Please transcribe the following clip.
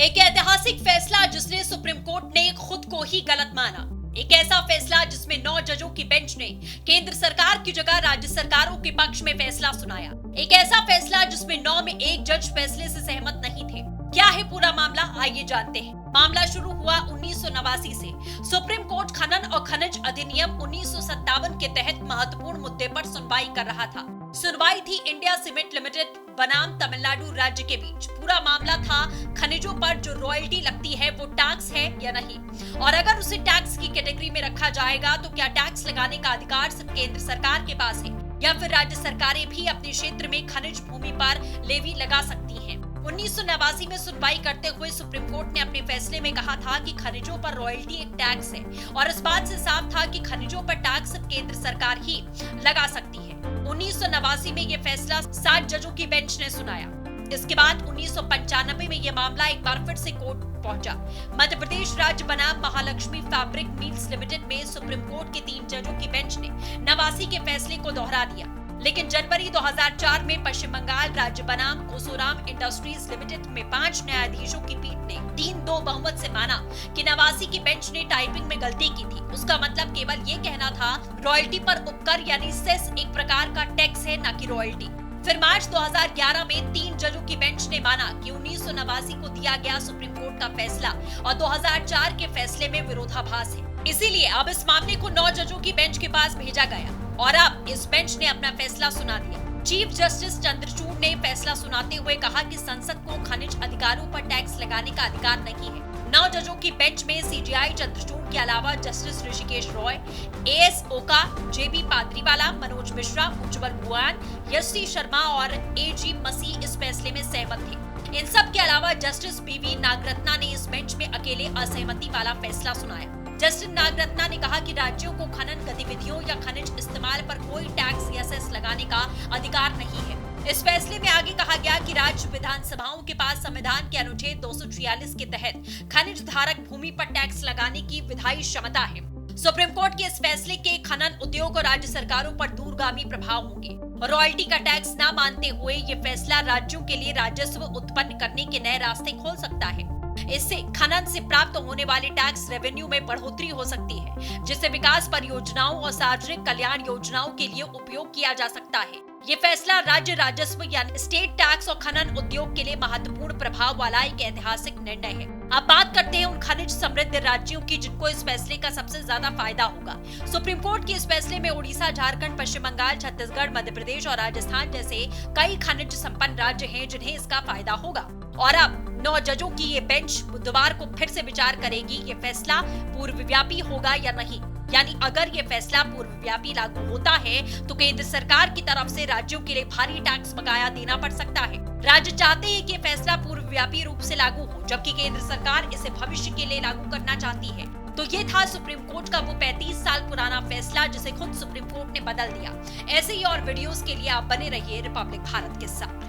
एक ऐतिहासिक फैसला जिसने सुप्रीम कोर्ट ने खुद को ही गलत माना। एक ऐसा फैसला जिसमें 9 जजों की बेंच ने केंद्र सरकार की जगह राज्य सरकारों के पक्ष में फैसला सुनाया। एक ऐसा फैसला जिसमें 9 में एक जज फैसले से सहमत नहीं थे। क्या है पूरा मामला, आइए जानते हैं। मामला शुरू हुआ 1989 से। सुप्रीम कोर्ट खनन और खनिज अधिनियम 1957 के तहत महत्वपूर्ण मुद्दे पर सुनवाई कर रहा था। सुनवाई थी इंडिया सीमेंट लिमिटेड बनाम तमिलनाडु राज्य के बीच। पूरा मामला था खनिजों पर जो रॉयल्टी लगती है वो टैक्स है या नहीं, और अगर उसे टैक्स की कैटेगरी में रखा जाएगा तो क्या टैक्स लगाने का अधिकार सिर्फ केंद्र सरकार के पास है या फिर राज्य सरकारें भी अपने क्षेत्र में खनिज भूमि पर लेवी लगा सकती हैं। 1989 में सुनवाई करते हुए सुप्रीम कोर्ट ने अपने फैसले में कहा था कि खनिजों पर रॉयल्टी एक टैक्स है और इस बात से साफ था कि खनिजों पर टैक्स सिर्फ केंद्र सरकार ही लगा सकती है। 1989 में यह फैसला 7 जजों की बेंच ने सुनाया। इसके बाद 1995 में यह मामला एक बार फिर से कोर्ट पहुंचा। मध्य प्रदेश राज्य बनाम महालक्ष्मी फैब्रिक मिल्स लिमिटेड में सुप्रीम कोर्ट के 3 जजों की बेंच ने 89 के फैसले को दोहरा दिया। लेकिन जनवरी 2004 में पश्चिम बंगाल राज्य बनाम कोसोराम इंडस्ट्रीज लिमिटेड में 5 न्यायाधीशों की पीठ ने 3-2 बहुमत से माना कि 89 की बेंच ने टाइपिंग में गलती की थी। उसका मतलब केवल ये कहना था रॉयल्टी पर उपकर यानी सेस एक प्रकार का टैक्स है, न कि रॉयल्टी। फिर मार्च 2011 में 3 जजों की बेंच ने माना कि 1989 को दिया गया सुप्रीम कोर्ट का फैसला और 2004 के फैसले में विरोधाभास है। इसीलिए अब इस मामले को 9 जजों की बेंच के पास भेजा गया और अब इस बेंच ने अपना फैसला सुना दिया। चीफ जस्टिस चंद्रचूड़ ने फैसला सुनाते हुए कहा कि संसद को खनिज अधिकारों पर टैक्स लगाने का अधिकार नहीं है। 9 जजों की बेंच में सीजेआई चंद्रचूड़ के अलावा जस्टिस ऋषिकेश रॉय, एएस ओका, जेबी पाद्रीवाला, मनोज मिश्रा, उज्जवल भुआन, यश शर्मा और एजी मसीह इस फैसले में सहमत थे। इन सब के अलावा जस्टिस बीवी नागरत्ना ने इस बेंच में अकेले असहमति वाला फैसला सुनाया। जस्टिस नागरत्ना ने कहा कि राज्यों को खनन गतिविधियों या खनिज इस्तेमाल पर कोई टैक्स या सेस लगाने का अधिकार नहीं है। इस फैसले में आगे कहा गया कि राज्य विधानसभाओं के पास संविधान के अनुच्छेद 246 के तहत खनिज धारक भूमि पर टैक्स लगाने की विधायी क्षमता है। सुप्रीम कोर्ट के इस फैसले के खनन उद्योग और राज्य सरकारों पर दूरगामी प्रभाव होंगे। रॉयल्टी का टैक्स न मानते हुए ये फैसला राज्यों के लिए राजस्व उत्पन्न करने के नए रास्ते खोल सकता है। इससे खनन से प्राप्त होने वाले टैक्स रेवेन्यू में बढ़ोतरी हो सकती है, जिससे विकास परियोजनाओं और सार्वजनिक कल्याण योजनाओं के लिए उपयोग किया जा सकता है। ये फैसला राज्य राजस्व यानी स्टेट टैक्स और खनन उद्योग के लिए महत्वपूर्ण प्रभाव वाला एक ऐतिहासिक निर्णय है। अब बात करते हैं उन खनिज समृद्ध राज्यों की जिनको इस फैसले का सबसे ज्यादा फायदा होगा। सुप्रीम कोर्ट के इस फैसले में ओडिशा, झारखंड, पश्चिम बंगाल, छत्तीसगढ़, मध्य प्रदेश और राजस्थान जैसे कई खनिज संपन्न राज्य हैं जिन्हें इसका फायदा होगा। और अब 9 जजों की ये बेंच बुधवार को फिर से विचार करेगी ये फैसला पूर्वव्यापी होगा या नहीं। यानी अगर ये फैसला पूर्वव्यापी लागू होता है तो केंद्र सरकार की तरफ से राज्यों के लिए भारी टैक्स बकाया देना पड़ सकता है। राज्य चाहते हैं कि ये फैसला पूर्वव्यापी रूप से लागू हो, जबकि केंद्र सरकार इसे भविष्य के लिए लागू करना चाहती है। तो ये था सुप्रीम कोर्ट का वो 35 साल पुराना फैसला जिसे खुद सुप्रीम कोर्ट ने बदल दिया। ऐसे ही और वीडियोस के लिए आप बने रहिए रिपब्लिक भारत के साथ।